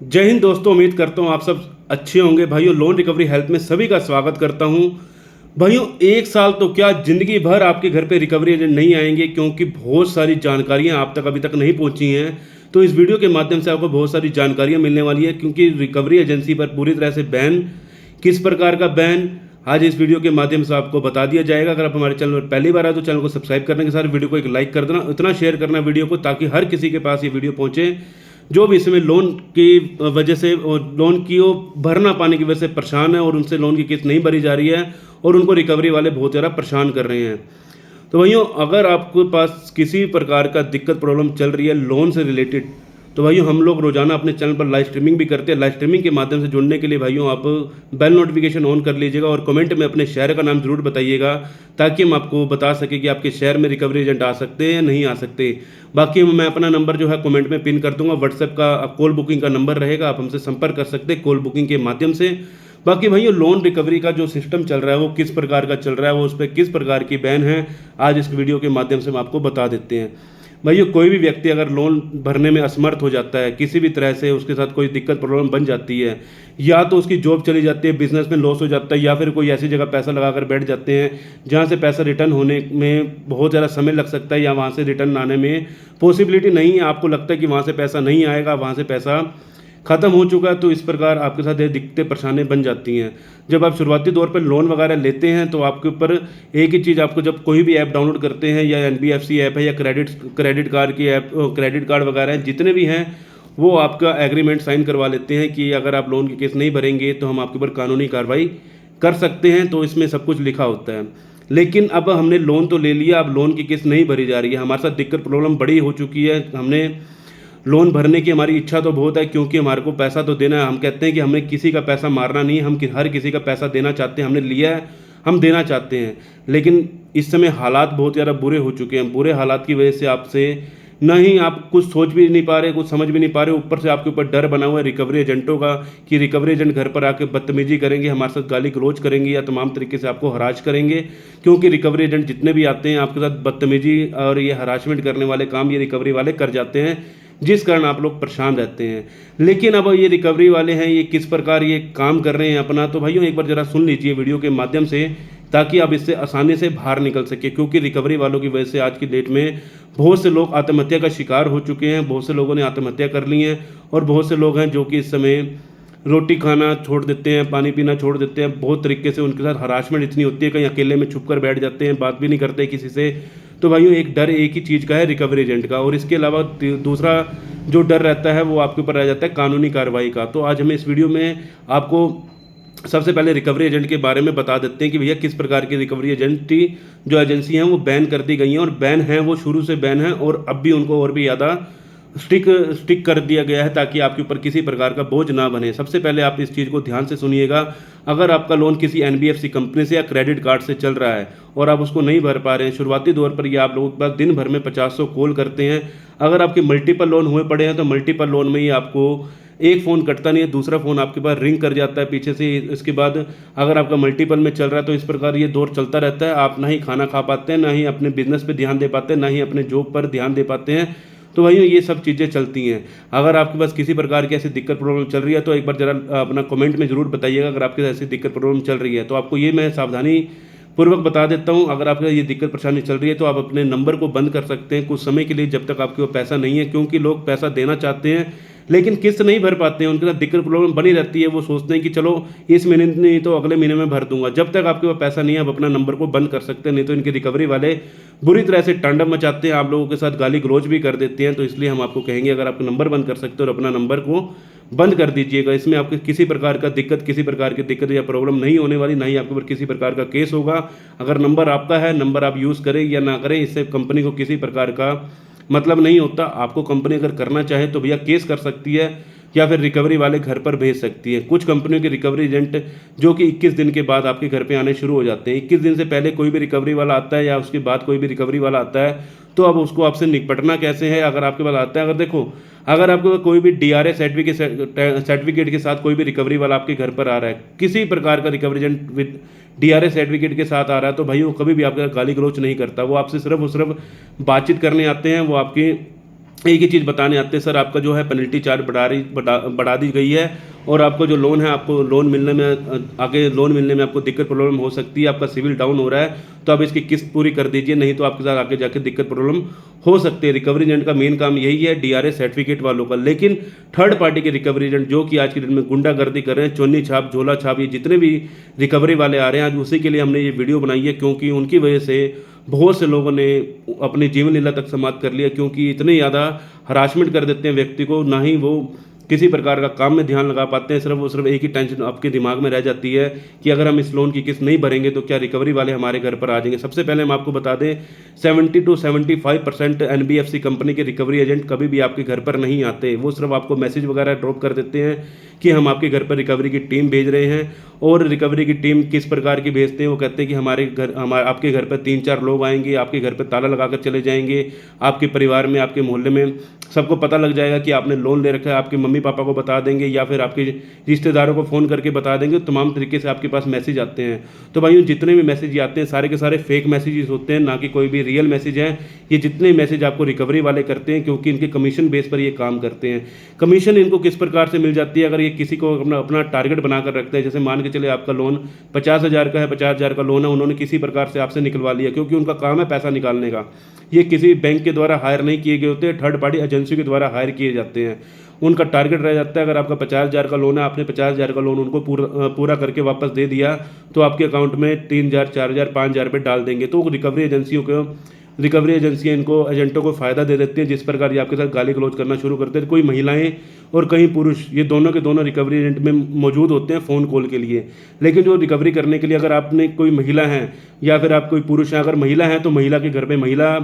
जय हिंद दोस्तों। उम्मीद करता हूँ आप सब अच्छे होंगे। भाइयों, लोन रिकवरी हेल्प में सभी का स्वागत करता हूँ। भाइयों, एक साल तो क्या, जिंदगी भर आपके घर पे रिकवरी एजेंट नहीं आएंगे, क्योंकि बहुत सारी जानकारियाँ आप तक अभी तक नहीं पहुँची हैं। तो इस वीडियो के माध्यम से आपको बहुत सारी जानकारियाँ मिलने वाली है, क्योंकि रिकवरी एजेंसी पर पूरी तरह से बैन, किस प्रकार का बैन, आज इस वीडियो के माध्यम से आपको बता दिया जाएगा। अगर आप हमारे चैनल पर पहली बार आए तो चैनल को सब्सक्राइब करने के साथ वीडियो को एक लाइक कर देना, इतना शेयर करना वीडियो को, ताकि हर किसी के पास ये वीडियो पहुंचे जो भी इसमें लोन की वजह से और लोन की वो भर ना पाने की वजह से परेशान है और उनसे लोन की किस्त नहीं भरी जा रही है और उनको रिकवरी वाले बहुत ज़्यादा परेशान कर रहे हैं। तो भाइयों, अगर आपके पास किसी प्रकार का दिक्कत प्रॉब्लम चल रही है लोन से रिलेटेड, तो भाइयों हम लोग रोजाना अपने चैनल पर लाइव स्ट्रीमिंग भी करते हैं। लाइव स्ट्रीमिंग के माध्यम से जुड़ने के लिए भाइयों आप बेल नोटिफिकेशन ऑन कर लीजिएगा और कमेंट में अपने शहर का नाम जरूर बताइएगा, ताकि हम आपको बता सकें कि आपके शहर में रिकवरी एजेंट आ सकते हैं या नहीं आ सकते। बाकी मैं अपना नंबर जो है कमेंट में पिन कर दूंगा। व्हाट्सएप का कॉल बुकिंग का नंबर रहेगा, आप हमसे संपर्क कर सकते हैं कॉल बुकिंग के माध्यम से। बाकी भाइयों, लोन रिकवरी का जो सिस्टम चल रहा है वो किस प्रकार का चल रहा है, वो उस पर किस प्रकार की बैन है, आज इस वीडियो के माध्यम से हम आपको बता देते हैं। भाइयों, कोई भी व्यक्ति अगर लोन भरने में असमर्थ हो जाता है, किसी भी तरह से उसके साथ कोई दिक्कत प्रॉब्लम बन जाती है, या तो उसकी जॉब चली जाती है, बिजनेस में लॉस हो जाता है, या फिर कोई ऐसी जगह पैसा लगाकर बैठ जाते हैं जहां से पैसा रिटर्न होने में बहुत ज़्यादा समय लग सकता है, या वहां से रिटर्न आने में पॉसिबिलिटी नहीं है, आपको लगता है कि वहां से पैसा नहीं आएगा, वहां से पैसा खत्म हो चुका है, तो इस प्रकार आपके साथ ये दिक्कतें परेशानियाँ बन जाती हैं। जब आप शुरुआती दौर पर लोन वगैरह लेते हैं तो आपके ऊपर एक ही चीज़, आपको जब कोई भी ऐप डाउनलोड करते हैं, या एनबीएफसी ऐप है या क्रेडिट कार्ड की ऐप, क्रेडिट कार्ड वगैरह हैं जितने भी हैं, वो आपका एग्रीमेंट साइन करवा लेते हैं कि अगर आप लोन की किस्त नहीं भरेंगे तो हम आपके ऊपर कानूनी कार्रवाई कर सकते हैं। तो इसमें सब कुछ लिखा होता है। लेकिन अब हमने लोन तो ले लिया, अब लोन की किस्त नहीं भरी जा रही है, हमारे साथ दिक्कत प्रॉब्लम बड़ी हो चुकी है। हमने लोन भरने की हमारी इच्छा तो बहुत है, क्योंकि हमारे को पैसा तो देना है। हम कहते हैं कि हमें किसी का पैसा मारना नहीं, हम हर किसी का पैसा देना चाहते हैं। हमने लिया है, हम देना चाहते हैं। लेकिन इस समय हालात बहुत ज़्यादा बुरे हो चुके हैं। बुरे हालात की वजह से आपसे नहीं, आप कुछ सोच भी नहीं पा रहे, कुछ समझ भी नहीं पा रहे, ऊपर से आपके ऊपर डर बना हुआ है रिकवरी एजेंटों का कि रिकवरी एजेंट घर पर आके बदतमीजी करेंगे, हमारे साथ गाली गलौज करेंगे, या तमाम तरीके से आपको हराज करेंगे। क्योंकि रिकवरी एजेंट जितने भी आते हैं आपके साथ बदतमीजी और ये हरासमेंट करने वाले काम ये रिकवरी वाले कर जाते हैं, जिस कारण आप लोग परेशान रहते हैं। लेकिन अब ये रिकवरी वाले हैं, ये किस प्रकार ये काम कर रहे हैं अपना, तो भाइयों एक बार ज़रा सुन लीजिए वीडियो के माध्यम से, ताकि आप इससे आसानी से बाहर निकल सके। क्योंकि रिकवरी वालों की वजह से आज की डेट में बहुत से लोग आत्महत्या का शिकार हो चुके हैं, बहुत से लोगों ने आत्महत्या कर ली है, और बहुत से लोग हैं जो कि इस समय रोटी खाना छोड़ देते हैं, पानी पीना छोड़ देते हैं। बहुत तरीके से उनके साथ हरासमेंट इतनी होती है, कहीं अकेले में छुप कर बैठ जाते हैं, बात भी नहीं करते किसी से। तो भाइयों, एक डर एक ही चीज़ का है, रिकवरी एजेंट का। और इसके अलावा दूसरा जो डर रहता है वो आपके ऊपर रह जाता है कानूनी कार्रवाई का। तो आज हमें इस वीडियो में आपको सबसे पहले रिकवरी एजेंट के बारे में बता देते हैं कि भैया किस प्रकार की रिकवरी एजेंट जो एजेंसी हैं वो बैन कर दी गई हैं, और बैन है वो शुरू से बैन है, और अब भी उनको और भी ज़्यादा स्टिक कर दिया गया है, ताकि आपके ऊपर किसी प्रकार का बोझ ना बने। सबसे पहले आप इस चीज़ को ध्यान से सुनिएगा। अगर आपका लोन किसी एनबीएफसी कंपनी से या क्रेडिट कार्ड से चल रहा है और आप उसको नहीं भर पा रहे हैं, शुरुआती दौर पर ये आप लोगों के पास दिन भर में 50 कॉल करते हैं। अगर आपके मल्टीपल लोन हुए पड़े हैं तो मल्टीपल लोन में ही आपको एक फ़ोन कटता नहीं है, दूसरा फ़ोन आपके पास रिंग कर जाता है पीछे से। इसके बाद अगर आपका मल्टीपल में चल रहा है तो इस प्रकार ये दौर चलता रहता है। आप ना ही खाना खा पाते हैं, ना ही अपने बिजनेस पे ध्यान दे पाते हैं, ना ही अपने जॉब पर ध्यान दे पाते हैं। तो भाइयों, ये सब चीज़ें चलती हैं। अगर आपके पास किसी प्रकार की ऐसी दिक्कत प्रॉब्लम चल रही है तो एक बार जरा अपना कमेंट में ज़रूर बताइएगा। अगर आपके साथ ऐसी दिक्कत प्रॉब्लम चल रही है तो आपको ये मैं सावधानी पूर्वक बता देता हूँ। अगर आपके ये दिक्कत परेशानी चल रही है तो आप अपने नंबर को बंद कर सकते हैं कुछ समय के लिए, जब तक आपके पास पैसा नहीं है। क्योंकि लोग पैसा देना चाहते हैं लेकिन किस्त नहीं भर पाते हैं, उनके साथ दिक्कत प्रॉब्लम बनी रहती है। वो सोचते हैं कि चलो इस महीने नहीं तो अगले महीने में भर दूंगा। जब तक आपके पास पैसा नहीं है आप अपना नंबर को बंद कर सकते हैं, नहीं तो इनके रिकवरी वाले बुरी तरह से तांडव मचाते हैं, आप लोगों के साथ गाली गलौज भी कर देते हैं। तो इसलिए हम आपको कहेंगे, अगर आप नंबर बंद कर सकते हो और अपना नंबर को बंद कर दीजिएगा। इसमें आपको किसी प्रकार की दिक्कत या प्रॉब्लम नहीं होने वाली, ना ही आपके ऊपर किसी प्रकार का केस होगा। अगर नंबर आपका है, नंबर आप यूज़ करें या ना करें, इससे कंपनी को किसी प्रकार का मतलब नहीं होता। आपको कंपनी अगर करना चाहे तो भैया केस कर सकती है, या फिर रिकवरी वाले घर पर भेज सकती है। कुछ कंपनियों के रिकवरी एजेंट जो कि 21 दिन के बाद आपके घर पे आने शुरू हो जाते हैं। 21 दिन से पहले कोई भी रिकवरी वाला आता है या उसके बाद कोई भी रिकवरी वाला आता है, तो अब उसको आपसे निपटना कैसे है। अगर आपके पास आता है, अगर देखो, अगर आपको कोई भी डीआरए सर्टिफिकेट के साथ कोई भी रिकवरी वाला आपके घर पर आ रहा है, किसी प्रकार का recovery agent with DRA certificate के साथ आ रहा है, तो भाई वो कभी भी आपका गाली गलौज नहीं करता। वो आपसे सिर्फ बातचीत करने आते हैं, वो आपकी एक ही चीज़ बताने आते हैं, सर आपका जो है पेनल्टी चार्ज बढ़ा दी गई है और आपका जो लोन है, आपको लोन मिलने में आगे लोन मिलने में आपको दिक्कत प्रॉब्लम हो सकती है, आपका सिविल डाउन हो रहा है, तो आप इसकी किस्त पूरी कर दीजिए, नहीं तो आपके साथ आगे जाके दिक्कत प्रॉब्लम हो सकती है। रिकवरी एजेंट का मेन काम यही है, डीआरए सर्टिफिकेट वालों का। लेकिन थर्ड पार्टी के रिकवरी एजेंट जो कि आज के दिन में गुंडागर्दी कर रहे हैं, चोन्नी छाप, झोला छाप, ये जितने भी रिकवरी वाले आ रहे हैं, आज उसी के लिए हमने ये वीडियो बनाई है, क्योंकि उनकी वजह से बहुत से लोगों ने अपनी जीवन लीला तक समाप्त कर लिया, क्योंकि इतने ज़्यादा हरासमेंट कर देते हैं व्यक्ति को, ना ही वो किसी प्रकार का काम में ध्यान लगा पाते हैं। सिर्फ वो सिर्फ एक ही टेंशन आपके दिमाग में रह जाती है कि अगर हम इस लोन की किस्त नहीं भरेंगे तो क्या रिकवरी वाले हमारे घर पर आ जाएंगे। सबसे पहले हम आपको बता दें, 70 to 75% एनबीएफसी कंपनी के रिकवरी एजेंट कभी भी आपके घर पर नहीं आते। वो सिर्फ आपको मैसेज वगैरह ड्रॉप कर देते हैं कि हम आपके घर पर रिकवरी की टीम भेज रहे हैं। और रिकवरी की टीम किस प्रकार की भेजते हैं, वो कहते हैं कि आपके घर पर 3-4 लोग आएंगे, आपके घर पर ताला लगाकर चले जाएंगे, आपके परिवार में, आपके मोहल्ले में सबको पता लग जाएगा कि आपने लोन ले रखा है, आपके मम्मी पापा को बता देंगे या फिर आपके रिश्तेदारों को फ़ोन करके बता देंगे। तमाम तरीके से आपके पास मैसेज आते हैं। तो भाइयों, जितने भी मैसेज आते हैं सारे के सारे फेक मैसेजेस होते हैं, ना कि कोई भी रियल मैसेज है। ये जितने मैसेज आपको रिकवरी वाले करते हैं, क्योंकि इनके कमीशन बेस पर ये काम करते हैं। कमीशन इनको किस प्रकार से मिल जाती है, अगर ये किसी को अपना टारगेट बनाकर रखते हैं, जैसे मान के चले आपका लोन 50,000 का है, 50,000 का लोन है, उन्होंने किसी प्रकार से आपसे निकलवा लिया, क्योंकि उनका काम है पैसा निकालने का। ये किसी बैंक के द्वारा हायर नहीं किए गए होते, थर्ड पार्टी एजेंसी के द्वारा हायर किए जाते हैं। उनका टारगेट रह जाता है, अगर आपका 50,000 का लोन है, आपने 50,000 का लोन उनको पूरा करके वापस दे दिया, तो आपके अकाउंट में 3,000, 4,000, 5,000 रुपये डाल देंगे। तो रिकवरी एजेंसियाँ इनको एजेंटों को फ़ायदा दे देती हैं, जिस प्रकार ये आपके साथ गाली गलौज करना शुरू करते हैं। कोई महिलाएं और कई पुरुष, ये दोनों के दोनों रिकवरी एजेंट में मौजूद होते हैं फ़ोन कॉल के लिए। लेकिन जो रिकवरी करने के लिए, अगर आपने कोई महिला है या फिर आप कोई पुरुष हैं, अगर महिला है तो महिला के घर पर महिला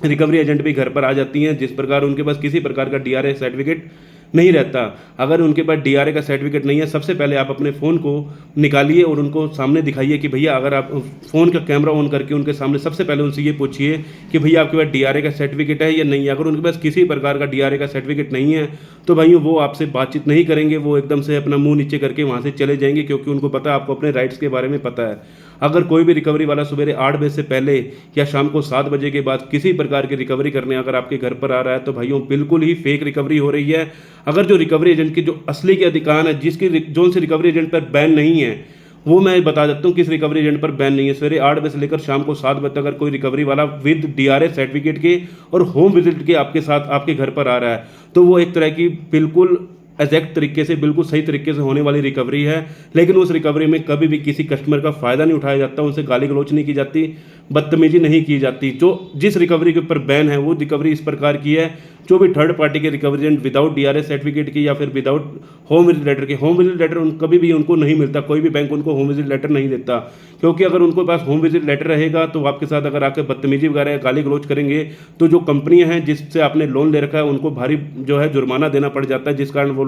रिकवरी एजेंट भी घर पर आ जाती हैं, जिस प्रकार उनके पास किसी प्रकार का डीआरए सर्टिफिकेट नहीं रहता। अगर उनके पास डीआरए का सर्टिफिकेट नहीं है, सबसे पहले आप अपने फ़ोन को निकालिए और उनको सामने दिखाइए कि भैया, अगर आप फ़ोन का कैमरा ऑन करके उनके सामने सबसे पहले उनसे ये पूछिए कि भैया आपके पास डीआरए का सर्टिफिकेट है या नहीं है। अगर उनके पास किसी प्रकार का डीआरए का सर्टिफिकेट नहीं है तो भाइयों वो आपसे बातचीत नहीं करेंगे, वो एकदम से अपना मुंह नीचे करके वहाँ से चले जाएंगे, क्योंकि उनको पता है आपको अपने राइट्स के बारे में पता है। अगर कोई भी रिकवरी वाला सवेरे 8 बजे से पहले या शाम को 7 बजे के बाद किसी प्रकार की रिकवरी करने अगर आपके घर पर आ रहा है, तो भाइयों बिल्कुल ही फेक रिकवरी हो रही है। अगर जो रिकवरी एजेंट की जो असली के अधिकार है, जिसकी जो से रिकवरी एजेंट पर बैन नहीं है, वो मैं बता देता हूँ किस रिकवरी एजेंट पर बैन नहीं है। सवेरे 8 बजे से लेकर शाम को 7 बजे तक अगर कोई रिकवरी वाला विद डीआरए सर्टिफिकेट के और होम विजिट के आपके साथ आपके घर पर आ रहा है, तो वो एक तरह की बिल्कुल एग्जैक्ट तरीके से, बिल्कुल सही तरीके से होने वाली रिकवरी है। लेकिन उस रिकवरी में कभी भी किसी कस्टमर का फ़ायदा नहीं उठाया जाता, उनसे गाली गलौच नहीं की जाती, बदतमीजी नहीं की जाती। जिस रिकवरी के ऊपर बैन है वो रिकवरी इस प्रकार की है, जो भी थर्ड पार्टी के recovery agent without DRA certificate की या फिर विदाउट होम विजिट लेटर के, होम विजिट लेटर कभी भी उनको नहीं मिलता, कोई भी बैंक उनको होम विजिट लेटर नहीं देता। क्योंकि अगर उनके पास होम विजिट लेटर रहेगा तो आपके साथ अगर आकर बदतमीजी वगैरह गाली गलौच करेंगे, तो जो कंपनियां हैं जिससे आपने लोन ले रखा है उनको भारी जो है जुर्माना देना पड़ जाता है, जिस कारण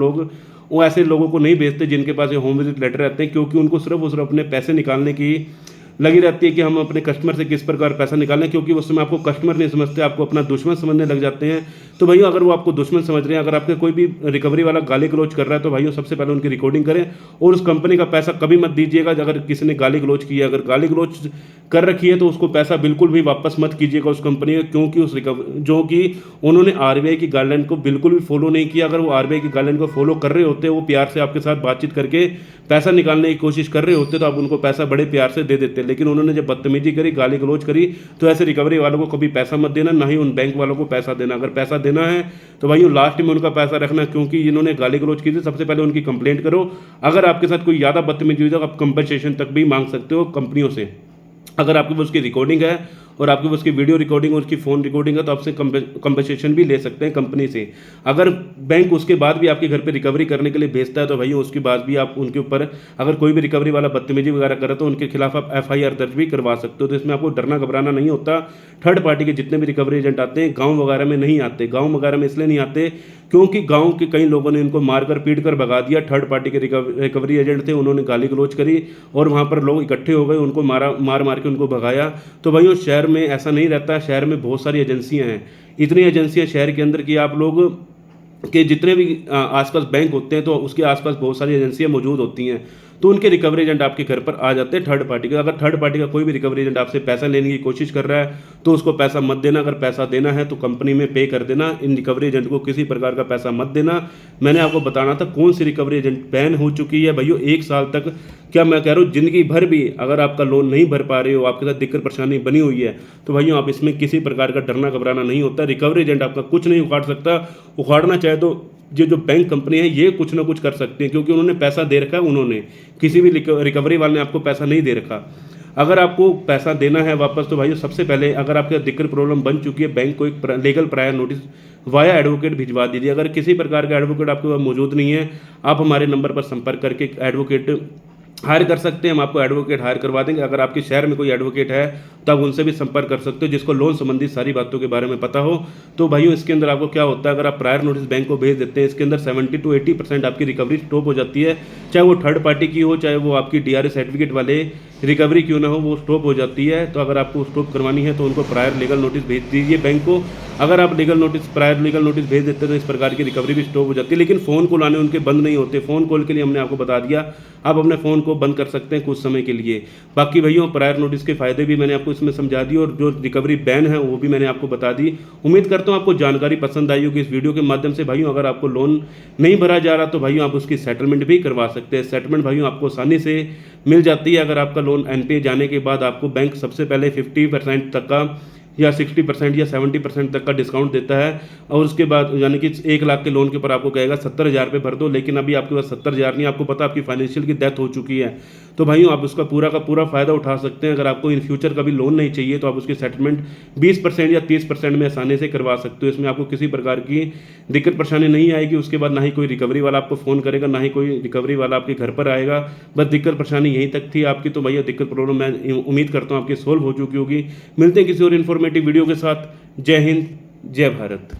वो ऐसे लोगों को नहीं भेजते जिनके पास ये होम विजिट लेटर रहते हैं, क्योंकि उनको सिर्फ अपने पैसे निकालने की लगी रहती है कि हम अपने कस्टमर से किस प्रकार पैसा निकालें, क्योंकि उस समय आपको कस्टमर नहीं समझते, आपको अपना दुश्मन समझने लग जाते हैं। तो भाइयों, अगर वो आपको दुश्मन समझ रहे हैं, अगर आपके कोई भी रिकवरी वाला गाली गलौज कर रहा है, तो भाइयों सबसे पहले उनकी रिकॉर्डिंग करें और उस कंपनी का पैसा कभी मत दीजिएगा। अगर किसी ने गाली गलौज की है, अगर गाली गलौज कर रखी है, तो उसको पैसा बिल्कुल भी वापस मत कीजिएगा उस कंपनी को, क्योंकि जो कि उन्होंने आरबीआई की गाइडलाइन को बिल्कुल भी फॉलो नहीं किया। अगर वो आरबीआई की गाइडलाइन को फॉलो कर रहे होते, वो प्यार से आपके साथ बातचीत करके पैसा निकालने की कोशिश कर रहे होते, तो आप उनको पैसा बड़े प्यार से दे देते। लेकिन उन्होंने जब बदतमीजी करी, गाली गलौज करी, तो ऐसे रिकवरी वालों को कभी पैसा मत देना, ना ही उन बैंक वालों को पैसा देना। अगर पैसा देना है तो भाइयों लास्ट में उनका पैसा रखना, क्योंकि इन्होंने गाली गलौज की थी। सबसे पहले उनकी कंप्लेंट करो। अगर आपके साथ कोई ज़्यादा बदतमीजी हुई तो आप कंपनसेशन तक भी मांग सकते हो कंपनियों से। अगर आपके पास उसकी रिकॉर्डिंग है और आपके पास उसकी वीडियो रिकॉर्डिंग और उसकी फ़ोन रिकॉर्डिंग है, तो आपसे कंपनसेशन भी ले सकते हैं कंपनी से। अगर बैंक उसके बाद भी आपके घर पे रिकवरी करने के लिए भेजता है, तो भाई उसके बाद भी आप उनके ऊपर, अगर कोई भी रिकवरी वाला बदतमीजी वगैरह करे, तो उनके खिलाफ आप एफआईआर दर्ज भी करवा सकते हो। तो इसमें आपको डरना घबराना नहीं होता। थर्ड पार्टी के जितने भी रिकवरी एजेंट आते हैं, गाँव वगैरह में नहीं आते। गाँव वगैरह में इसलिए नहीं आते क्योंकि गांव के कई लोगों ने इनको मारकर पीट कर भगा दिया। थर्ड पार्टी के रिकवरी एजेंट थे, उन्होंने गाली गलौज करी और वहां पर लोग इकट्ठे हो गए, उनको मार के उनको भगाया। तो भाइयों, शहर में ऐसा नहीं रहता। शहर में बहुत सारी एजेंसियां हैं, इतनी एजेंसियां शहर के अंदर कि आप लोग के जितने भी आसपास बैंक होते हैं, तो उसके आसपास बहुत सारी एजेंसियां मौजूद होती हैं। तो उनके रिकवरी एजेंट आपके घर पर आ जाते हैं थर्ड पार्टी का। अगर थर्ड पार्टी का कोई भी रिकवरी एजेंट आपसे पैसा लेने की कोशिश कर रहा है तो उसको पैसा मत देना। अगर पैसा देना है तो कंपनी में पे कर देना। इन रिकवरी एजेंट को किसी प्रकार का पैसा मत देना। मैंने आपको बताना था कौन सी रिकवरी एजेंट बैन हो चुकी है भाइयों 1 साल तक। क्या मैं कह रहा हूँ ज़िंदगी भर भी अगर आपका लोन नहीं भर पा रहे हो, आपके साथ दिक्कत परेशानी बनी हुई है, तो भाइयों आप इसमें किसी प्रकार का डरना घबराना नहीं होता। रिकवरी एजेंट आपका कुछ नहीं उखाड़ सकता। उखाड़ना चाहे तो ये जो बैंक कंपनी है ये कुछ ना कुछ कर सकती है, क्योंकि उन्होंने पैसा दे रखा है। उन्होंने किसी भी रिकवरी वाले ने आपको पैसा नहीं दे रखा। अगर आपको पैसा देना है वापस तो भाइयों सबसे पहले अगर आपके दिक्कत प्रॉब्लम बन चुकी है, बैंक को एक legal prior notice via advocate भिजवा दीजिए। अगर किसी प्रकार का एडवोकेट आपके पास मौजूद नहीं है, आप हमारे नंबर पर संपर्क करके एडवोकेट हायर कर सकते हैं। हम आपको एडवोकेट हायर करवा देंगे। अगर आपके शहर में कोई एडवोकेट है तो आप उनसे भी संपर्क कर सकते हो जिसको लोन संबंधी सारी बातों के बारे में पता हो। तो भाइयों इसके अंदर आपको क्या होता है, अगर आप प्रायर नोटिस बैंक को भेज देते हैं, इसके अंदर 70 to 80% आपकी रिकवरी स्टॉप हो जाती है। चाहे वो थर्ड पार्टी की हो, चाहे वो आपकी DRA सर्टिफिकेट वाले रिकवरी क्यों ना हो, वो स्टॉप हो जाती है। तो अगर आपको स्टॉप करवानी है तो उनको प्रायर लीगल नोटिस भेज दीजिए बैंक को। अगर आप प्रायर लीगल नोटिस भेज देते हैं तो इस प्रकार की रिकवरी भी स्टॉप हो जाती है। लेकिन फ़ोन कॉल आने उनके बंद नहीं होते। फ़ोन कॉल के लिए हमने आपको बता दिया, आप अपने फ़ोन को बंद कर सकते हैं कुछ समय के लिए। बाकी भैया प्रायर नोटिस के फ़ायदे भी मैंने आपको इसमें समझा दिए और जो रिकवरी बैन है वो भी मैंने आपको बता दी। उम्मीद करता हूँ आपको जानकारी पसंद आई होगी इस वीडियो के माध्यम से। भाइयों अगर आपको लोन नहीं भरा जा रहा तो भाइयों आप उसकी सेटलमेंट भी करवा सकते हैं। सेटलमेंट भाइयों आपको आसानी से मिल जाती है। अगर आपका लोन NPA जाने के बाद आपको बैंक सबसे पहले 50% तक का या 60% या 70% तक का डिस्काउंट देता है, और उसके बाद यानी कि 1 लाख के लोन के ऊपर आपको कहेगा 70,000 रुपये भर दो। लेकिन अभी आपके पास 70,000 नहीं, आपको पता आपकी फाइनेंशियल की डेथ हो चुकी है। तो भाइयों आप उसका पूरा का पूरा फ़ायदा उठा सकते हैं। अगर आपको इन फ्यूचर कभी लोन नहीं चाहिए तो आप उसकी सेटलमेंट 20% या 30% में आसानी से करवा सकते हो। इसमें आपको किसी प्रकार की दिक्कत परेशानी नहीं आएगी। उसके बाद ना ही कोई रिकवरी वाला आपको फ़ोन करेगा, ना ही कोई रिकवरी वाला आपके घर पर आएगा। बस दिक्कत परेशानी यहीं तक थी आपकी। तो भैया दिक्कत प्रॉब्लम मैं उम्मीद करता हूँ आपकी सोल्व हो चुकी होगी। मिलते हैं किसी और इन्फॉर्मेटिव वीडियो के साथ। जय हिंद, जय भारत।